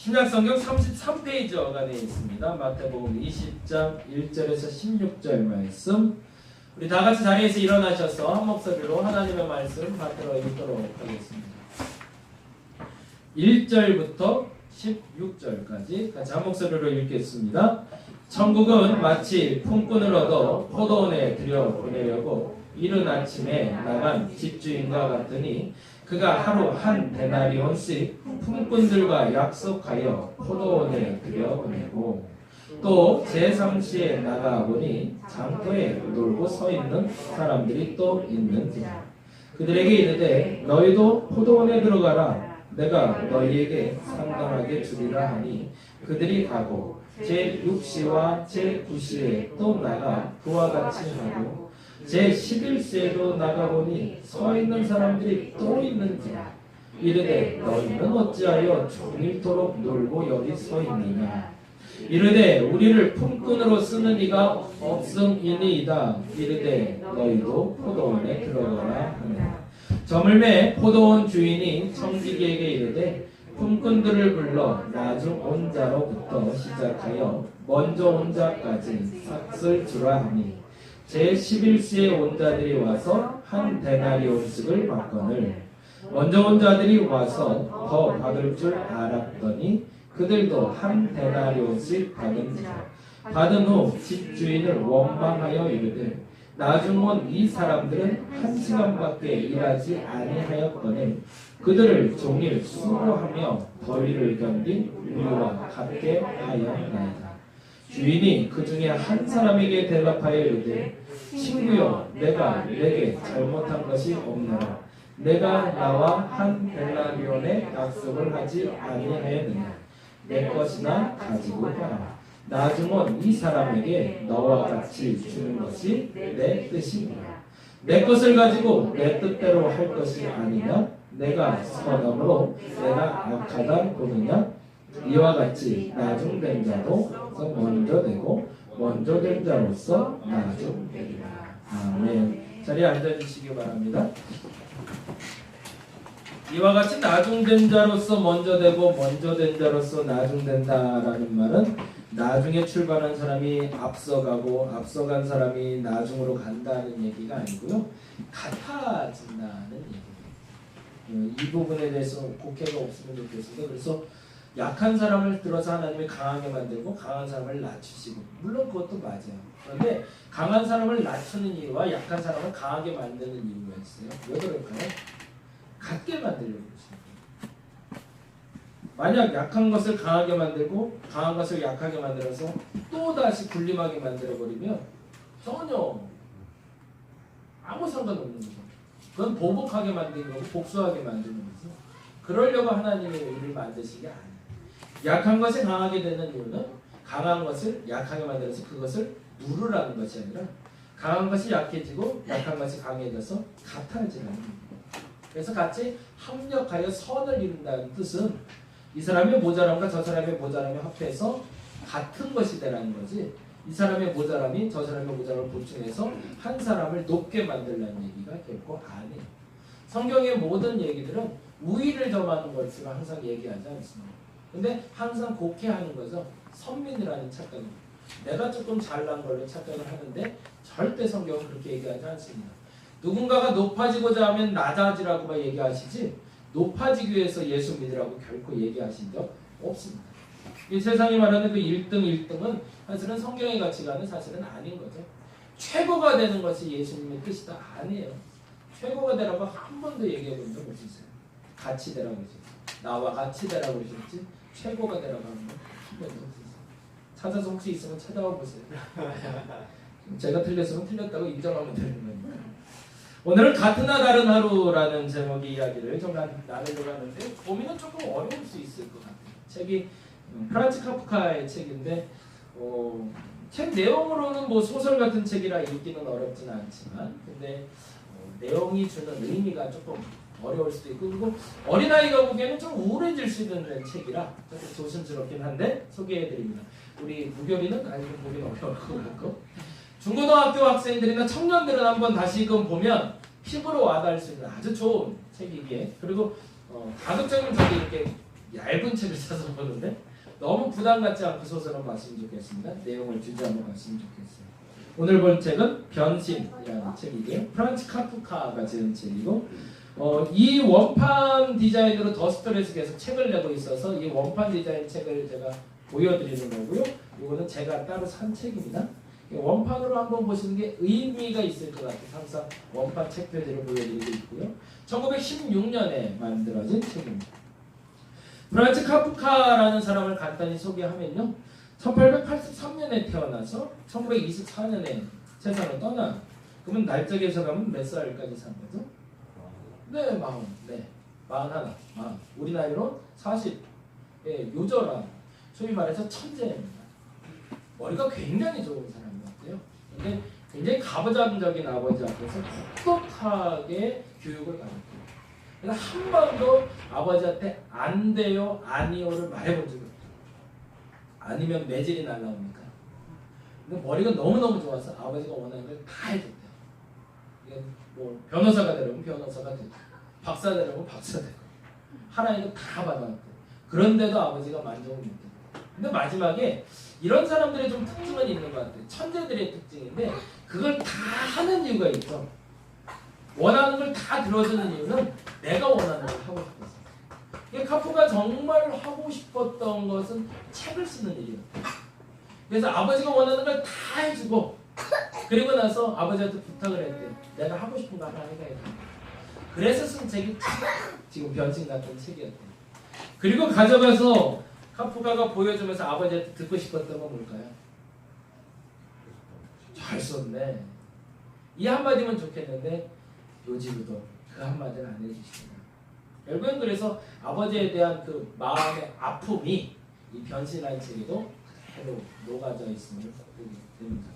신약성경 33페이지 어간에 있습니다. 마태복음 20장 1절에서 16절 말씀. 우리 다 같이 자리에서 일어나셔서 한 목소리로 하나님의 말씀 받들어 읽도록 하겠습니다. 1절부터 16절까지 같이 한 목소리로 읽겠습니다. 천국은 마치 품꾼을 얻어 포도원에 들여보내려고 이른 아침에 나간 집주인과 같으니 그가 하루 한 데나리온씩 품꾼들과 약속하여 포도원에 들여보내고 또 제3시에 나가보니 장터에 놀고 서 있는 사람들이 또 있는지라. 그들에게 이르되 너희도 포도원에 들어가라. 내가 너희에게 상당하게 주리라 하니 그들이 가고 제6시와 제9시에 또 나가 그와 같이 하고 제11시에도 나가보니 서 있는 사람들이 또 있는지라. 이르되 너희는 어찌하여 종일토록 놀고 여기 서 있느냐. 이르되 우리를 품꾼으로 쓰는 이가 없음이니이다. 이르되 너희도 포도원에 들어가라 하느라. 저물매 포도원 주인이 청지기에게 이르되 품꾼들을 불러 나중 온 자로부터 시작하여 먼저 온 자까지 삭을 주라 하니 제11시에 온 자들이 와서 한 데나리온씩을 받거늘 먼저 온 자들이 와서 더 받을 줄 알았더니 그들도 한 데나리온씩 받은지라. 받은 후 집주인을 원망하여 이르되 나중 온 이 사람들은 1시간밖에 일하지 아니하였거늘 그들을 종일 수고하며 더위를 견딘 우리와 같게 하였나이다. 주인이 그 중에 한 사람에게 대답하여 이르되 친구여 내가 내게 잘못한 것이 없노라. 내가 나와 한 데나리온의 약속을 하지 아니하였느냐. 내 것이나 가지고 가라. 나중 온 이 사람에게 너와 같이 주는 것이 내 뜻이니라. 내 것을 가지고 내 뜻대로 할 것이 아니냐. 내가 선함으로 내가 악하다 보느냐. 이와 같이 나중된 자도 먼저 되고 먼저 된 자로서 나중되리라. 아멘. 자리에 앉아주시기 바랍니다. 이와 같이 나중된 자로서 먼저 되고 먼저 된 자로서 나중된다라는 말은 나중에 출발한 사람이 앞서가고 앞서간 사람이 나중으로 간다는 얘기가 아니고요. 같아진다는 얘기예요. 이 부분에 대해서 곡해가 없으면 좋겠습니다. 그래서 약한 사람을 들어서 하나님이 강하게 만들고 강한 사람을 낮추시고 물론 그것도 맞아요. 그런데 강한 사람을 낮추는 이유와 약한 사람을 강하게 만드는 이유가 있어요. 왜 그럴까요? 같게 만들려고 그러시는 거예요. 만약 약한 것을 강하게 만들고 강한 것을 약하게 만들어서 또다시 군림하게 만들어버리면 전혀 아무 상관없는 거죠. 그건 보복하게 만드는 거고 복수하게 만드는 거죠. 그러려고 하나님이 우리를 만드신 게 아니에요. 약한 것이 강하게 되는 이유는 강한 것을 약하게 만들어서 그것을 누르라는 것이 아니라 강한 것이 약해지고 약한 것이 강해져서 같아지라는 거예요. 그래서 같이 합력하여 선을 이룬다는 뜻은 이 사람의 모자람과 저 사람의 모자람이 합해서 같은 것이 되라는 거지 이 사람의 모자람이 저 사람의 모자람을 보충해서 한 사람을 높게 만들라는 얘기가 결코 아니에요. 성경의 모든 얘기들은 우위를 점하는 것으로 항상 얘기하지 않습니다. 근데 항상 곡해하는 거죠. 선민이라는 착각입니다. 내가 조금 잘난 걸로 착각을 하는데 절대 성경은 그렇게 얘기하지 않습니다. 누군가가 높아지고자 하면 낮아지라고만 얘기하시지 높아지기 위해서 예수 믿으라고 결코 얘기하신 적 없습니다. 이 세상이 말하는 그 1등은 사실은 성경의 가치관은 사실은 아닌 거죠. 최고가 되는 것이 예수님의 뜻이다. 아니에요. 최고가 되라고 한 번도 얘기해 본 적 없으세요. 같이 되라고 그러셨지. 나와 같이 되라고 그러셨지. 최고가 되라고 하는 건 한 번도 없으세요. 찾아서 혹시 있으면 찾아와 보세요. 제가 틀렸으면 틀렸다고 인정하면 되는 거니까. 오늘은 같은 하 다른 하루라는 제목의 이야기를 좀 나누려고 하는데 고민은 조금 어려울 수 있을 것 같아요. 책이 프란츠 카프카의 책인데 책 내용으로는 뭐 소설 같은 책이라 읽기는 어렵지는 않지만 근데 내용이 주는 의미가 조금 어려울 수도 있고 그리고 어린아이가 보기에는 좀 우울해질 수 있는 책이라 조심스럽긴 한데 소개해드립니다. 우리 무결이는 아니면 보기는 어려울 것 같고 중고등학교 학생들이나 청년들은 한번 다시금 보면 피부로 와닿을 수 있는 아주 좋은 책이기에 그리고 가급적이면 저도 이렇게 얇은 책을 사서 보는데 너무 부담 갖지 않고 소설을 봤으면 좋겠습니다. 내용을 주제한번 봤으면 좋겠어요. 오늘 볼 책은 변신이라는 책이고요. 프란츠 카프카가 지은 책이고 이 원판 디자인으로 더스토리에서 계속 책을 내고 있어서 이 원판 디자인 책을 제가 보여드리는 거고요. 이거는 제가 따로 산 책입니다. 원판으로 한번 보시는 게 의미가 있을 것 같아요. 항상 원판 책 표지를 보여드리고 있고요. 1916년에 만들어진 책입니다. 프란츠 카프카라는 사람을 간단히 소개하면요. 1883년에 태어나서 1924년에 세상을 떠나. 그러면 날짜에서 가면 몇 살까지 산 거죠? 네, 40. 네, 41. 우리 나이로 40. 예, 요절한 소위 말해서 천재입니다. 머리가 굉장히 좋은 사람인 것 같아요. 근데 굉장히 가부장적인 아버지 앞에서 똑똑하게 교육을 받았고 그래서 한 번도 아버지한테 안 돼요, 아니요를 말해본 적이 없어요. 아니면 매질이 날라오니까. 근데 머리가 너무너무 좋아서 아버지가 원하는 걸 다 해줬대요. 이게 뭐 변호사가 되려면 변호사가 되고 박사 되려면 박사 되고 하나님도 다 받았고 그런데도 아버지가 만족을 못해요. 근데 마지막에 이런 사람들의 좀 특징은 있는 것 같아요. 천재들의 특징인데 그걸 다 하는 이유가 있죠. 원하는 걸 다 들어주는 이유는 내가 원하는 걸 하고 싶어서. 카프가 정말 하고 싶었던 것은 책을 쓰는 일이었대요. 그래서 아버지가 원하는 걸 다 해주고 그리고 나서 아버지한테 부탁을 했대요. 내가 하고 싶은 거 하나 해야 돼. 그래서 쓴 책이 지금 변신 같은 책이었대요. 그리고 가져가서 카프카가 보여주면서 아버지한테 듣고 싶었던 건 뭘까요? 잘 썼네. 이 한마디면 좋겠는데 요지부터 그 한마디를 안 해주시잖아요. 결국엔 그래서 아버지에 대한 그 마음의 아픔이 이 변신한 책에도 그대로 녹아져 있음을 보게 됩니다.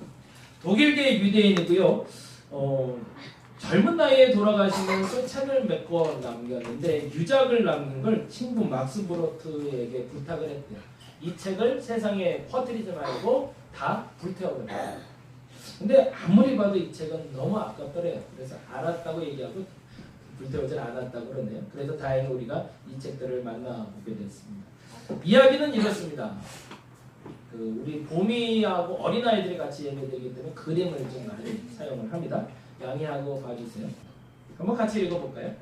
독일계 유대인이고요. 젊은 나이에 돌아가시면서 책을 몇 권 남겼는데 유작을 남긴 걸 친구 막스 브로트에게 부탁을 했대요. 이 책을 세상에 퍼뜨리지 말고 다 불태워버려요. 근데 아무리 봐도 이 책은 너무 아깝더래요. 그래서 알았다고 얘기하고 불태우질 않았다고 그러네요. 그래서 다행히 우리가 이 책들을 만나보게 됐습니다. 이야기는 이렇습니다. 우리 봄이하고 어린아이들이 같이 예배드리기 때문에 그림을 좀 많이 사용을 합니다. 양해하고 봐주세요. 한번 같이 읽어볼까요?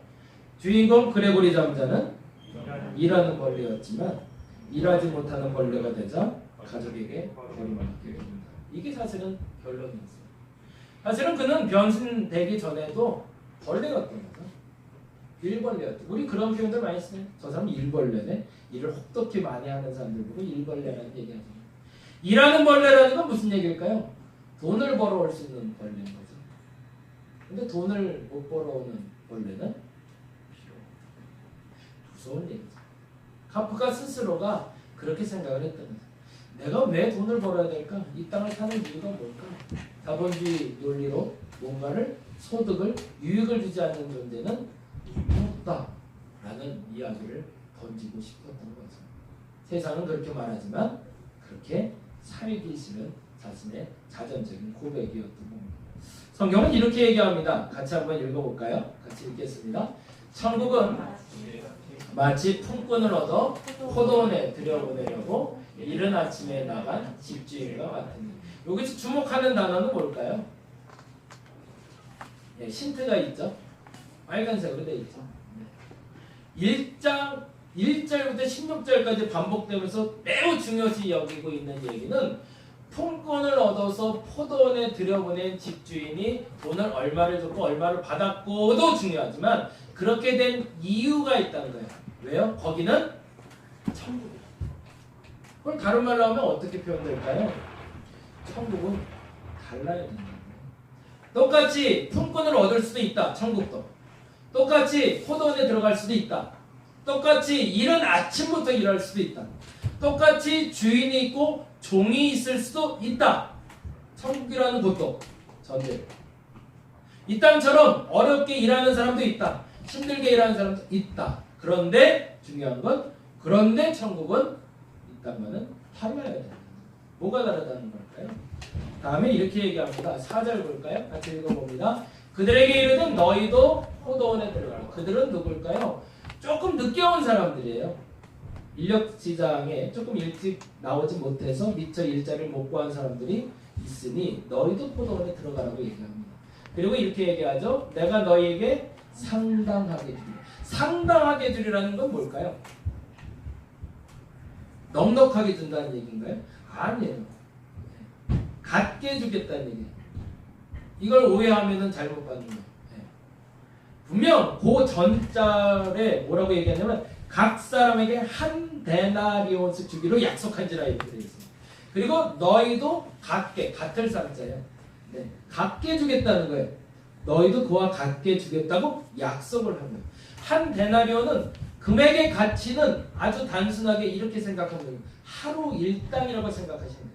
주인공 그레고리 잠자는 일하는 벌레였지만 일하지 못하는 벌레가 되자 가족에게 버림받게 됩니다. 이게 사실은 결론이었어요. 사실은 그는 변신되기 전에도 벌레였던 거죠. 일벌레였죠. 우리 그런 표현들 많이 쓰네요. 저 사람은 일벌레네. 일을 혹독히 많이 하는 사람들 보고 일벌레라는 얘기하잖아요. 일하는 벌레라는 건 무슨 얘기일까요? 돈을 벌어올 수 있는 벌레인 거죠. 근데 돈을 못 벌어오는 벌레는 무서운 얘기죠. 카프카 스스로가 그렇게 생각을 했던 거죠. 내가 왜 돈을 벌어야 될까? 이 땅을 사는 이유가 뭘까? 자본주의 논리로 뭔가를 소득을 유익을 주지 않는 존재는 없다라는 이야기를 던지고 싶었던 거죠. 세상은 그렇게 말하지만 그렇게 살기 싫은 자신의 자전적인 고백이었던 겁니다. 성경은 이렇게 얘기합니다. 같이 한번 읽어볼까요? 같이 읽겠습니다. 천국은 마치 품꾼을 얻어 포도원에 들여보내려고 이른 아침에 나간 집주인과 같으니. 여기서 주목하는 단어는 뭘까요? 네, 힌트가 있죠. 빨간색으로 되어 있죠. 네. 1절부터 16절까지 반복되면서 매우 중요시 여기고 있는 얘기는 품꾼을 얻어서 포도원에 들여보낸 집주인이 돈을 얼마를 줬고 얼마를 받았고도 중요하지만 그렇게 된 이유가 있다는 거예요. 왜요? 거기는 천국이에요. 그걸 다른 말로 하면 어떻게 표현될까요? 천국은 달라야 된다. 똑같이 품꾼을 얻을 수도 있다. 천국도. 똑같이 포도원에 들어갈 수도 있다. 똑같이 이른 아침부터 일할 수도 있다. 똑같이 주인이 있고 종이 있을 수도 있다. 천국이라는 곳도 전제. 이 땅처럼 어렵게 일하는 사람도 있다. 힘들게 일하는 사람도 있다. 그런데 중요한 건 그런데 천국은 이 땅과는 달라야 된다. 뭐가 다르다는 걸까요? 다음에 이렇게 얘기합니다. 4절 볼까요? 같이 읽어봅니다. 그들에게 이르든 너희도 포도원에 들어가라. 그들은 누굴까요? 조금 늦게 온 사람들이에요. 인력 시장에 조금 일찍 나오지 못해서 미처 일자리를 못 구한 사람들이 있으니 너희도 포도원에 들어가라고 얘기합니다. 그리고 이렇게 얘기하죠. 내가 너희에게 상당하게 주리라. 상당하게 주리라는 건 뭘까요? 넉넉하게 준다는 얘기인가요? 아니에요. 같게 주겠다는 얘기예요. 이걸 오해하면 잘못 받는 거예요. 분명 그 전절에 뭐라고 얘기하냐면 각 사람에게 한 데나리온씩 주기로 약속한지라 이렇게 되어 있습니다. 그리고 너희도 같게, 같을 상자예요. 네, 같게 주겠다는 거예요. 너희도 그와 같게 주겠다고 약속을 한 거예요. 한 데나리온은 금액의 가치는 아주 단순하게 이렇게 생각하면 돼요. 하루 일당이라고 생각하시면 돼요.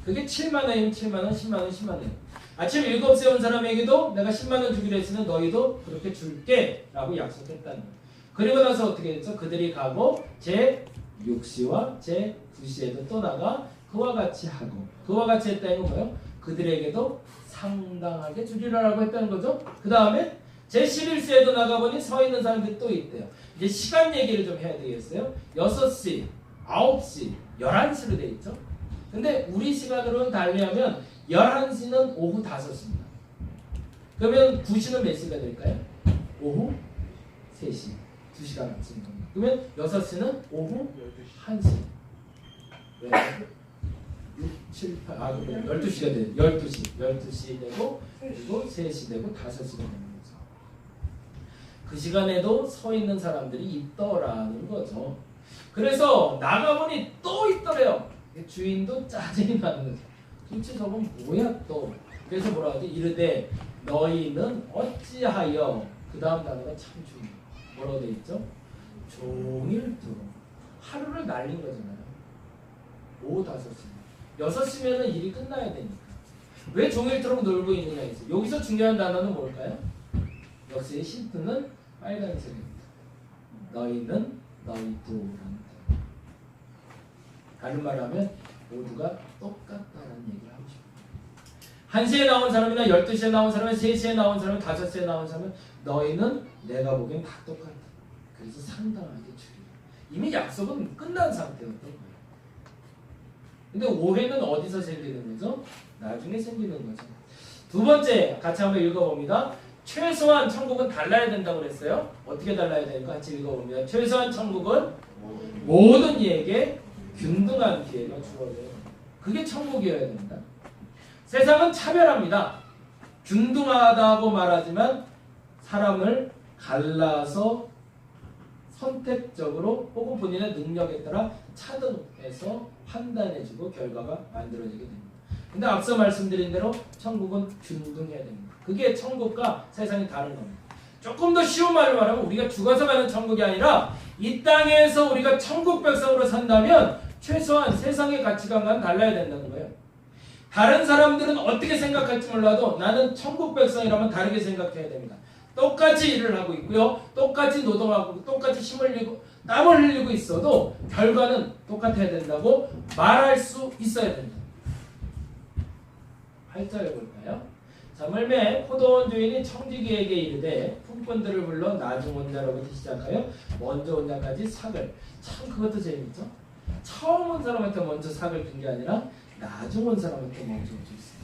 그게 7만 원이면 7만 원, 10만 원, 10만 원. 아침 7시에 온 사람에게도 내가 10만 원 주기로 했으면 너희도 그렇게 줄게 라고 약속했다는 거예요. 그리고 나서 어떻게 했죠? 그들이 가고 제6시와 제9시에도 또 나가 그와 같이 하고, 그와 같이 했다는 건 뭐예요? 그들에게도 상당하게 주리라라고 했다는 거죠. 그 다음에 제11시에도 나가보니 서 있는 사람들이 또 있대요. 이제 시간 얘기를 좀 해야 되겠어요. 6시, 9시, 11시로 돼 있죠. 근데 우리 시간으로는 달리하면 11시는 오후 5시입니다. 그러면 9시는 몇 시가 될까요? 오후 3시. 2시간 아침 겁니다. 그러면 6시는 오후 1시. 왜? 6, 7, 8, 그러면 12시가 돼요. 12시 되고, 그리고 3시 되고 5시가 되는 거죠. 그 시간에도 서 있는 사람들이 있더라는 거죠. 그래서 나가보니 또 있더래요. 주인도 짜증이 나는 거죠. 도대체 저건 뭐야 또. 그래서 뭐라 하지? 이르되 너희는 어찌하여, 그 다음 단어가 참 중요해요. 뭐라고 돼 있죠? 종일토록 하루를 날린 거잖아요. 오후 5시 6시면은 일이 끝나야 되니까 왜 종일토록 놀고 있느냐 했어요. 여기서 중요한 단어는 뭘까요? 역시 힌트는 빨간색입니다. 너희는 너희도라는 단어. 다른 말로 하면 모두가 똑같다는 얘기를 하고 싶어요. 1시에 나온 사람이나 12시에 나온 사람이나 3시에 나온 사람이나 5시에 나온 사람은 너희는 내가 보기엔 다 똑같다. 그래서 상당하게 주리라. 이미 약속은 끝난 상태였던 거예요. 근데 오해는 어디서 생기는 거죠? 나중에 생기는 거죠. 두 번째 같이 한번 읽어봅니다. 최소한 천국은 달라야 된다고 그랬어요. 어떻게 달라야 될까? 같이 읽어봅니다. 최소한 천국은 모든 이에게 균등한 기회가 주어져요. 그게 천국이어야 된다. 세상은 차별합니다. 균등하다고 말하지만 사람을 갈라서 선택적으로 혹은 본인의 능력에 따라 차등해서 판단해주고 결과가 만들어지게 됩니다. 근데 앞서 말씀드린 대로 천국은 균등해야 됩니다. 그게 천국과 세상이 다른 겁니다. 조금 더 쉬운 말로 말하면 우리가 죽어서 가는 천국이 아니라 이 땅에서 우리가 천국 백성으로 산다면 최소한 세상의 가치관과는 달라야 된다는 거예요. 다른 사람들은 어떻게 생각할지 몰라도 나는 천국 백성이라면 다르게 생각해야 됩니다. 똑같이 일을 하고 있고요. 똑같이 노동하고 똑같이 힘 흘리고 땀을 흘리고 있어도 결과는 똑같아야 된다고 말할 수 있어야 된다. 8절 볼까요? 자, 멀매 포도원 주인이 청지기에게 이르되 품꾼들을 불러 나중 온 자로부터 시작하여 먼저 온 자까지 삭을. 참 그것도 재밌죠? 처음 온 사람한테 먼저 삭을 준 게 아니라 나중 온 사람한테 먼저 줬어요.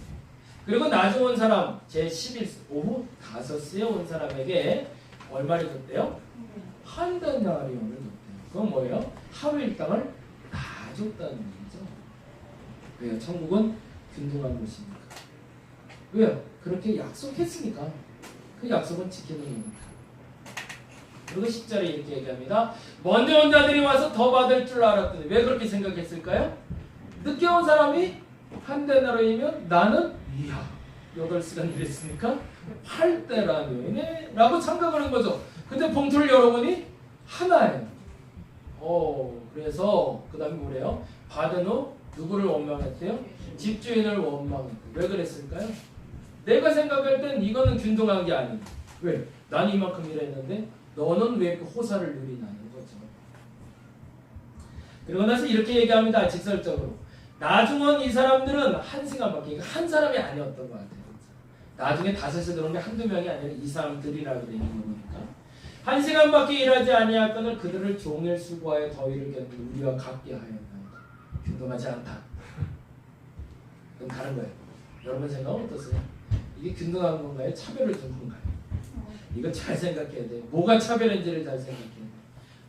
그리고 나중 온 사람 제11 오후 5시에 온 사람에게 얼마를 줬대요? 한 데나리온을 줬대요. 그건 뭐예요? 하루 일당을 다 줬다는 얘기죠. 왜요? 천국은 균등한 곳이니까. 왜요? 그렇게 약속했으니까. 그 약속은 지키는 겁니다. 그리고 10절에 이렇게 얘기합니다. 먼저 온 자들이 와서 더 받을 줄 알았더니 왜 그렇게 생각했을까요? 늦게 온 사람이 한 데나리온이면 나는 이야 8시간 일했으니까 8데나리온이네 라고 생각을 한 거죠. 근데 봉투를 열어보니 하나예요. 그래서 그 다음에 뭐래요? 받은 후 누구를 원망했대요? 집주인을 원망했대요. 왜 그랬을까요? 내가 생각할 땐 이거는 균등한 게 아니에요. 왜? 난 이만큼 일했는데 너는 왜 그 호사를 누리냐는 거죠. 그러고 나서 이렇게 얘기합니다. 직설적으로. 나중 온 이 사람들은 1시간밖에, 그러니까 한 사람이 아니었던 것 같아요. 나중에 5시에 들어온 게 한두 명이 아니라 이 사람들이라고 되어 있는 거니까. 한 시간밖에 일하지 아니하거늘 그들을 종일 수고하여 더위를 겪는 우리와 같게 하였나이다. 균등하지 않다. 그건 다른 거예요. 여러분 생각은 어떠세요? 이게 균등한 건가요? 차별을 둔 건가요? 이거 잘 생각해야 돼요. 뭐가 차별인지를 잘 생각해야 돼요.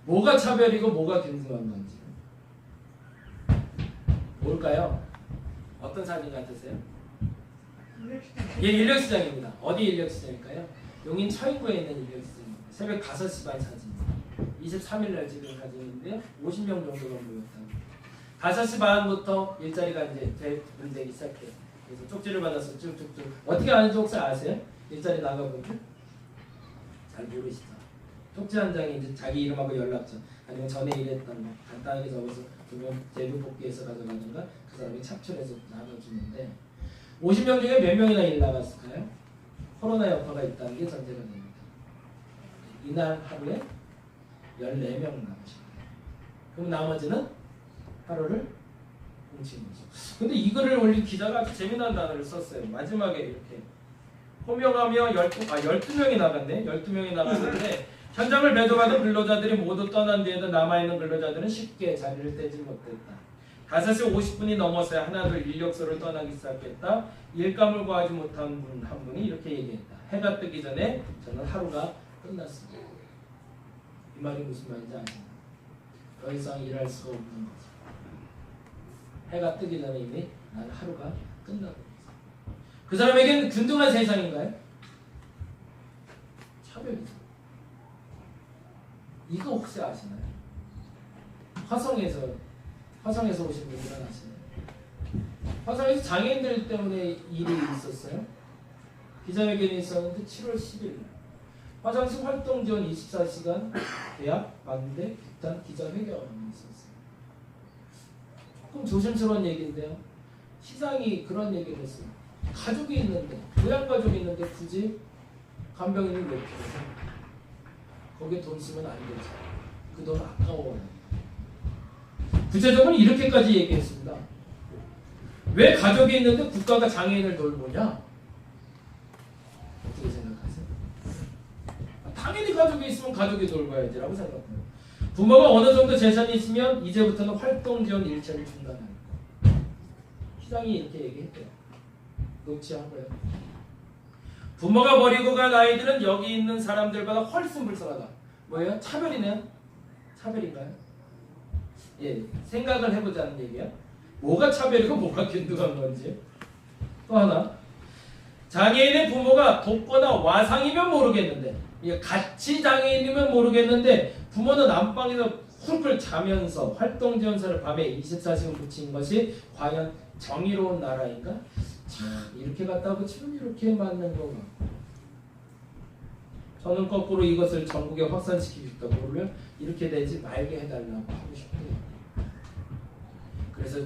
뭐가 차별이고 뭐가 균등한 건지. 뭘까요? 어떤 사진 같으세요? 예, 인력시장입니다. 어디 인력시장일까요? 용인 처인구에 있는 인력시장입니다. 새벽 5시 반 사진입니다. 23일 날 찍은 사진인데요. 50명 정도가 모였다고. 5시 반부터 일자리가 이제 대분되기 시작해요. 그래서 쪽지를 받아서 쭉쭉쭉. 어떻게 아는지 혹시 아세요? 일자리 나가보면? 잘 모르시죠. 쪽지 한 장에 이제 자기 이름하고 연락처, 아니면 전에 일했던 거 간단하게 적어서 두면 제도 복귀해서 가져가든가 그 사람이 착출해서 나눠주는데 50명 중에 몇 명이나 일 나갔을까요? 코로나 여파가 있다는 게 전제가 됩니다. 이날 하루에 14명 나가셨어요. 그럼 나머지는 하루를 훔친 거죠. 근데 이거를 올린 기자가 아주 재미난 단어를 썼어요. 마지막에 이렇게 호명하며 12명이 나갔네. 12명이 나갔는데 현장을 매도받은 근로자들이 모두 떠난 뒤에도 남아있는 근로자들은 쉽게 자리를 떼지 못했다. 5시 50분이 넘어서야 하나둘 인력소를 떠나기 시작했다. 일감을 구하지 못한 분 한 분이 이렇게 얘기했다. 해가 뜨기 전에 저는 하루가 끝났습니다. 이 말이 무슨 말인지 아시나요? 더 이상 일할 수가 없는 거죠. 해가 뜨기 전에 이미 나는 하루가 끝나고 있어요. 그 사람에게는 균등한 세상인가요? 차별이죠. 이거 혹시 아시나요? 화성에서 오신 분들은 아시나요? 화성에서 장애인들 때문에 일이 있었어요. 기자회견이 있었는데 7월 10일 화성시 활동지원 24시간 대학 만대 극단 기자회견이 있었어요. 조금 조심스러운 얘기인데요. 시장이 그런 얘기를 했어요. 가족이 있는데, 고향 가족이 있는데 굳이 간병인을 왜 필요해? 거기에 돈 쓰면 안 되죠. 그 돈 아까워요. 구체적으로 이렇게까지 얘기했습니다. 왜 가족이 있는데 국가가 장애인을 돌보냐? 어떻게 생각하세요? 당연히 가족이 있으면 가족이 돌봐야지라고 생각해요. 부모가 어느 정도 재산이 있으면 이제부터는 활동 지원 일체를 중단하는 거예요. 시장이 이렇게 얘기했대요. 녹취한 거예요. 부모가 버리고 간 아이들은 여기 있는 사람들보다 훨씬 불쌍하다. 뭐예요? 차별이네요? 차별인가요? 예, 생각을 해보자는 얘기야. 뭐가 차별이고 뭐가 균등한 건지. 또 하나, 장애인의 부모가 돕거나 와상이면 모르겠는데, 같이 장애인이면 모르겠는데 부모는 안방에서 훌훌 자면서 활동지원서를 밤에 24시간 붙인 것이 과연 정의로운 나라인가? 자, 이렇게 갖다 붙이면 이렇게 맞는 거가. 저는 거꾸로 이것을 전국에 확산시키고 싶다고 그러면 이렇게 되지 말게 해달라고 하고 싶어요. 그래서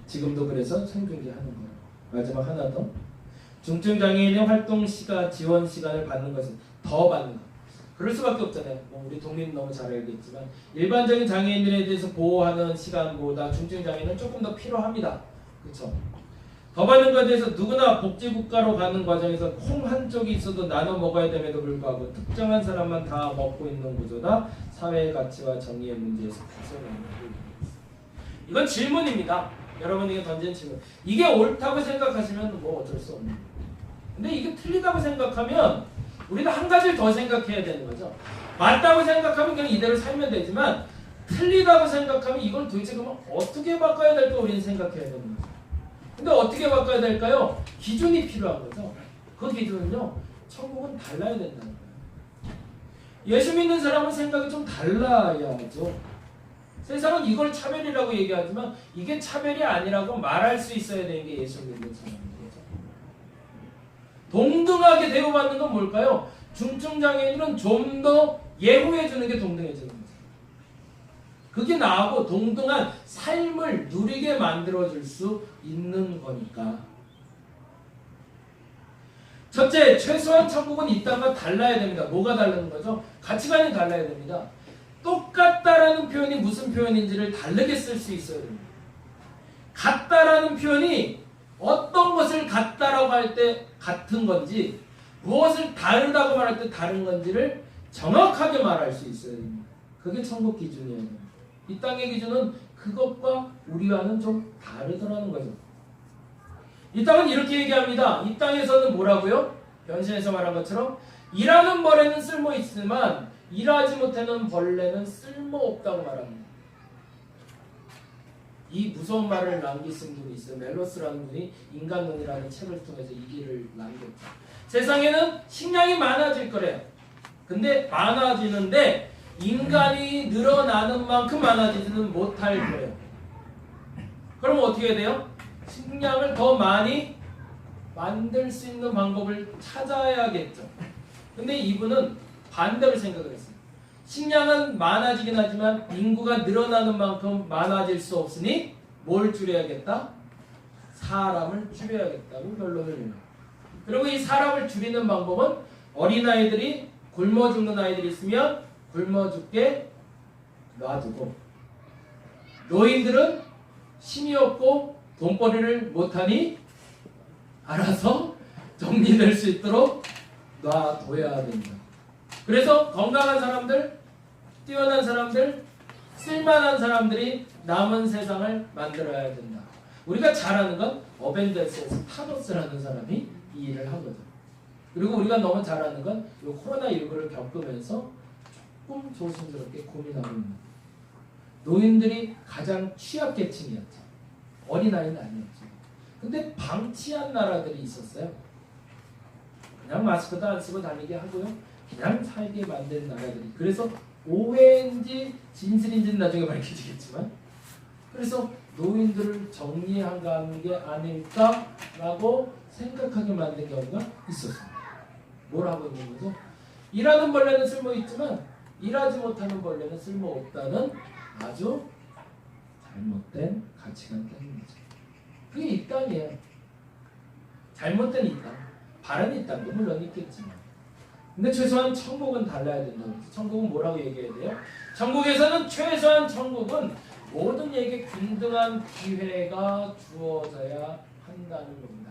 지금도 그래서 생중계하는 거예요. 마지막 하나 더. 중증장애인의 활동 시간, 지원 시간을 받는 것은 더 받는 것. 그럴 수밖에 없잖아요. 우리 독립 너무 잘 알겠지만 일반적인 장애인들에 대해서 보호하는 시간보다 중증장애인은 조금 더 필요합니다. 그렇죠? 더 받는 것에 대해서 누구나 복지국가로 가는 과정에서 콩 한쪽이 있어도 나눠 먹어야 됨에도 불구하고 특정한 사람만 다 먹고 있는 구조다. 사회의 가치와 정의의 문제에서 벗어나는 거예요. 이건 질문입니다. 여러분에게 던진 질문. 이게 옳다고 생각하시면 뭐 어쩔 수 없는 거예요. 근데 이게 틀리다고 생각하면 우리가 한 가지를 더 생각해야 되는 거죠. 맞다고 생각하면 그냥 이대로 살면 되지만 틀리다고 생각하면 이걸 도대체 그러면 어떻게 바꿔야 될까 우리는 생각해야 되는 거죠. 근데 어떻게 바꿔야 될까요? 기준이 필요한 거죠. 그 기준은요, 천국은 달라야 된다는 거예요. 예수 믿는 사람은 생각이 좀 달라야죠. 세상은 이걸 차별이라고 얘기하지만 이게 차별이 아니라고 말할 수 있어야 되는 게 예수 믿는 사람인 거죠. 동등하게 대우받는 건 뭘까요? 중증장애인은 좀 더 예우해 주는 게 동등해지는 거죠. 그게 나하고 동등한 삶을 누리게 만들어줄 수 있는 거니까. 첫째, 최소한 천국은 이 땅과 달라야 됩니다. 뭐가 다른 거죠? 가치관이 달라야 됩니다. 똑같다라는 표현이 무슨 표현인지를 다르게 쓸 수 있어야 됩니다. 같다라는 표현이 어떤 것을 같다라고 할 때 같은 건지 무엇을 다르다고 말할 때 다른 건지를 정확하게 말할 수 있어야 됩니다. 그게 천국 기준이에요. 이 땅의 기준은 그것과 우리와는 좀 다르더라는 거죠. 이 땅은 이렇게 얘기합니다. 이 땅에서는 뭐라고요? 변신에서 말한 것처럼 일하는 벌에는 쓸모 있지만 일하지 못하는 벌레는 쓸모 없다고 말합니다. 이 무서운 말을 남기신 분이 있어요. 멜로스라는 분이 인간론이라는 책을 통해서 이 길을 남겼죠. 세상에는 식량이 많아질 거래요. 근데 많아지는데 인간이 늘어나는 만큼 많아지지는 못할 거예요. 그럼 어떻게 해야 돼요? 식량을 더 많이 만들 수 있는 방법을 찾아야겠죠. 근데 이분은 반대로 생각을 했어요. 식량은 많아지긴 하지만 인구가 늘어나는 만큼 많아질 수 없으니 뭘 줄여야겠다? 사람을 줄여야겠다고 결론을 내요. 그리고 이 사람을 줄이는 방법은 어린아이들이 굶어 죽는 아이들이 있으면 굶어 죽게 놔두고, 노인들은 힘이 없고 돈벌이를 못하니 알아서 정리될 수 있도록 놔둬야 된다. 그래서 건강한 사람들, 뛰어난 사람들, 쓸만한 사람들이 남은 세상을 만들어야 된다. 우리가 잘 아는 건 어벤져스에서 타노스라는 사람이 이 일을 하거든. 그리고 우리가 너무 잘 아는 건 이 코로나19를 겪으면서 조금 조심스럽게 고민하고 있는 거예요. 노인들이 가장 취약계층이었죠. 어린아이는 아니었죠. 근데 방치한 나라들이 있었어요. 그냥 마스크도 안 쓰고 다니게 하고요. 그냥 살게 만든 나라들이. 그래서 오해인지 진실인지는 나중에 밝혀지겠지만, 그래서 노인들을 정리한 게 아닐까라고 생각하게 만든 경우가 있었습니다. 뭘 하고 있는 거죠? 일하는 벌레는 쓸모 있지만 일하지 못하는 벌레는 쓸모 없다는 아주 잘못된 가치관 때문이죠. 그게 이 땅이에요. 잘못된 이 땅, 바른 이 땅도 물론 있겠지만, 근데 최소한 천국은 달라야 된다고 했죠. 천국은 뭐라고 얘기해야 돼요? 천국에서는 최소한 천국은 모든 이에게 균등한 기회가 주어져야 한다는 겁니다.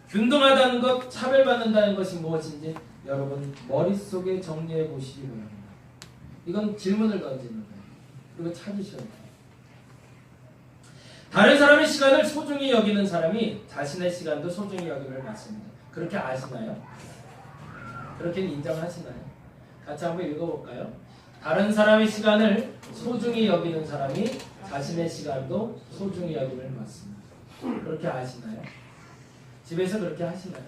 균등하다는 것, 차별받는다는 것이 무엇인지 여러분 머릿속에 정리해 보시기 바랍니다. 이건 질문을 던지는 거예요. 그리고 찾으셔야 돼요. 다른 사람의 시간을 소중히 여기는 사람이 자신의 시간도 소중히 여김을 받습니다. 그렇게 아시나요? 그렇게 인정하시나요? 같이 한번 읽어볼까요? 다른 사람의 시간을 소중히 여기는 사람이 자신의 시간도 소중히 여김을 받습니다. 그렇게 아시나요? 집에서 그렇게 하시나요?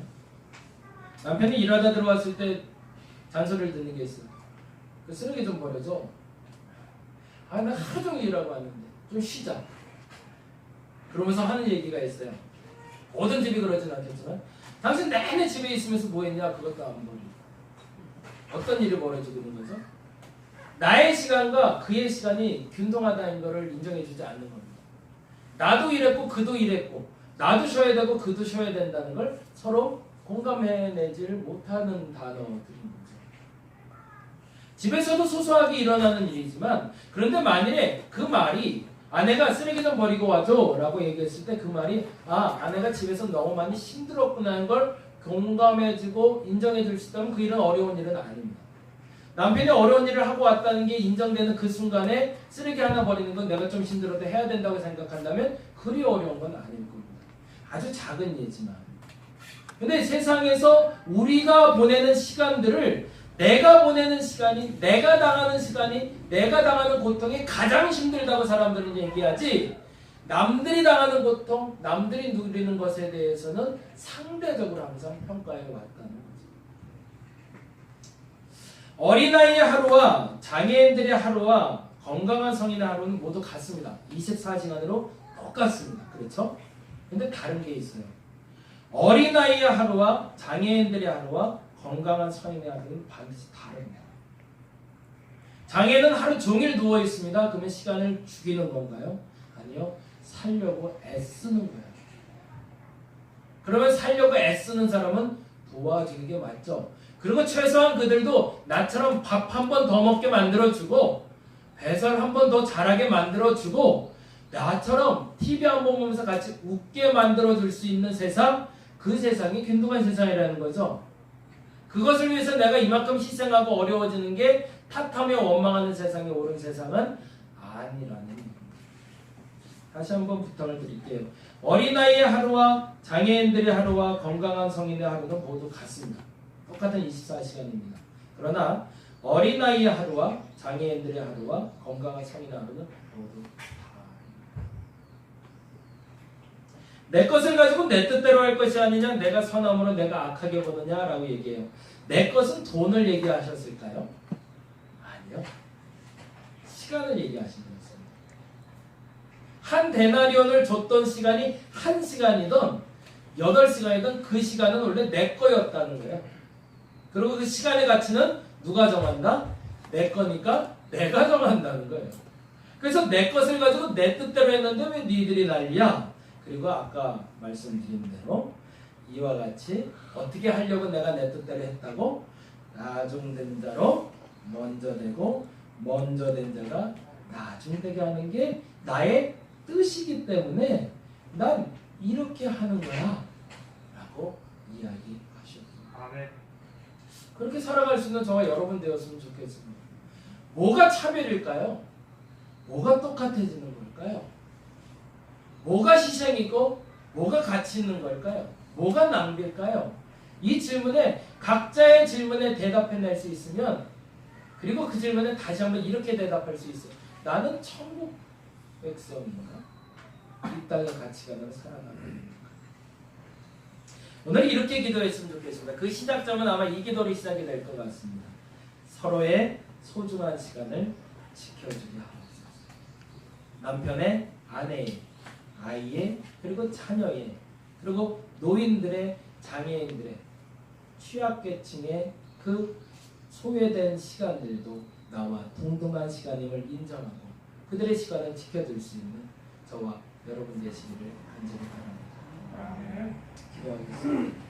남편이 일하다 들어왔을 때 잔소리를 듣는 게 있어요. 그 쓰레기 좀 버려줘. 아, 나 하루 종일 일하고 왔는데 좀 쉬자. 그러면서 하는 얘기가 있어요. 모든 집이 그러진 않겠지만, 당신 내내 집에 있으면서 뭐 했냐? 그것도 안 버리고. 어떤 일이 벌어지고 있는 거죠? 나의 시간과 그의 시간이 균등하다는 것을 인정해주지 않는 겁니다. 나도 일했고 그도 일했고, 나도 쉬어야 되고 그도 쉬어야 된다는 걸 서로 공감해내지를 못하는 단어들인 거죠. 집에서도 소소하게 일어나는 일이지만, 그런데 만일에 그 말이 아내가 쓰레기 좀 버리고 와줘 라고 얘기했을 때 그 말이 아내가 집에서 너무 많이 힘들었구나 하는 걸 공감해주고 인정해줄 수 있다면 그 일은 어려운 일은 아닙니다. 남편이 어려운 일을 하고 왔다는 게 인정되는 그 순간에 쓰레기 하나 버리는 건 내가 좀 힘들어도 해야 된다고 생각한다면 그리 어려운 건 아닐 겁니다. 아주 작은 예지만. 근데 세상에서 우리가 보내는 시간들을, 내가 보내는 시간이, 내가 당하는 시간이, 내가 당하는 고통이 가장 힘들다고 사람들은 얘기하지, 남들이 당하는 고통, 남들이 누리는 것에 대해서는 상대적으로 항상 평가해 왔다는 거죠. 어린아이의 하루와 장애인들의 하루와 건강한 성인의 하루는 모두 같습니다. 24시간으로 똑같습니다. 그렇죠? 근데 다른 게 있어요. 어린아이의 하루와 장애인들의 하루와 건강한 성인의 하루는 반드시 다릅니다. 장애는 하루 종일 누워 있습니다. 그러면 시간을 죽이는 건가요? 아니요. 살려고 애쓰는 거예요. 그러면 살려고 애쓰는 사람은 도와주는 게 맞죠. 그리고 최소한 그들도 나처럼 밥 한 번 더 먹게 만들어주고, 배설 한 번 더 잘하게 만들어주고, 나처럼 TV 한 번 보면서 같이 웃게 만들어줄 수 있는 세상, 그 세상이 균등한 세상이라는 거죠. 그 그것을 위해서 내가 이만큼 희생하고 어려워지는 게 탓하며 원망하는 세상에 옳은 세상은 아니라는 겁니다. 다시 한번 부탁을 드릴게요. 어린아이의 하루와 장애인들의 하루와 건강한 성인의 하루는 모두 같습니다. 똑같은 24시간입니다. 그러나 어린아이의 하루와 장애인들의 하루와 건강한 성인의 하루는 모두 내 것을 가지고 내 뜻대로 할 것이 아니냐, 내가 선함으로 내가 악하게 보느냐라고 얘기해요. 내 것은 돈을 얘기하셨을까요? 아니요. 시간을 얘기하신 거였습니다. 한 데나리온을 줬던 시간이 1시간이든 8시간이든 그 시간은 원래 내 거였다는 거예요. 그리고 그 시간의 가치는 누가 정한다? 내 거니까 내가 정한다는 거예요. 그래서 내 것을 가지고 내 뜻대로 했는데 왜 니들이 난리야? 그리고 아까 말씀드린 대로 이와 같이 어떻게 하려고 내가 내 뜻대로 했다고? 나중된 자로 먼저 되고 먼저 된 자가 나중되게 하는 게 나의 뜻이기 때문에 난 이렇게 하는 거야 라고 이야기하셨습니다. 아멘. 그렇게 살아갈 수 있는 저와 여러분 되었으면 좋겠습니다. 뭐가 차별일까요? 뭐가 똑같아지는 걸까요? 뭐가 희생이고 뭐가 가치 있는 걸까요? 뭐가 낭비일까요? 이 질문에 각자의 질문에 대답해낼 수 있으면, 그리고 그 질문에 다시 한번 이렇게 대답할 수 있어요. 나는 천국 백성인가? 이 땅의 가치관으로 살아가는 오늘 이렇게 기도했으면 좋겠습니다. 그 시작점은 아마 이 기도로 시작이 될 것 같습니다. 서로의 소중한 시간을 지켜주게 하옵소서. 남편의, 아내의, 아이의, 그리고 자녀의, 그리고 노인들의, 장애인들의, 취약계층의 그 소외된 시간들도 나와 동등한 시간임을 인정하고 그들의 시간을 지켜줄 수 있는 저와 여러분 되시기를 간절히 바랍니다. 기도하겠습니다.